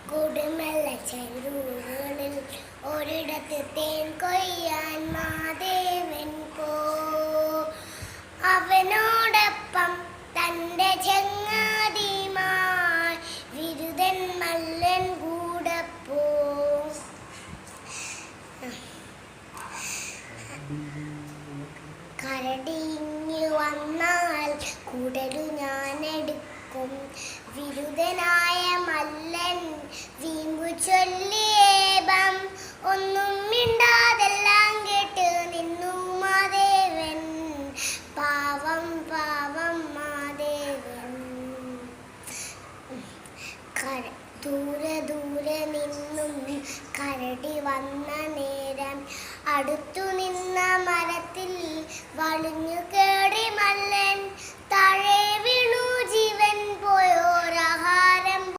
കൊടുമല്ല ചെറുകളിൽ ഒരിടത്ത് തേൻ കൊയ്യാൻ മാദേവൻ അവനോടൊപ്പം തൻ്റെ ചങ്ങാതിമാർ വിരുദൻ മല്ലൻ കൂടെ കരടിഞ്ഞു വന്നാൽ കുടലു ഞാനെടുക്കും. വിരുദനായ മല്ലൻ വീമ്പു ചൊല്ലിയേബം ഒന്നും മിണ്ടാതെല്ലാം കേട്ട് നിന്നു മാദേവൻ. പാവം പാവം മാദേവൻ. ദൂരെ ദൂരെ നിന്നും കരടി വന്ന നേരം അടുത്തു നിന്ന മരത്തിൽ വളിഞ്ഞു കേറി മല്ലൻ. താഴെ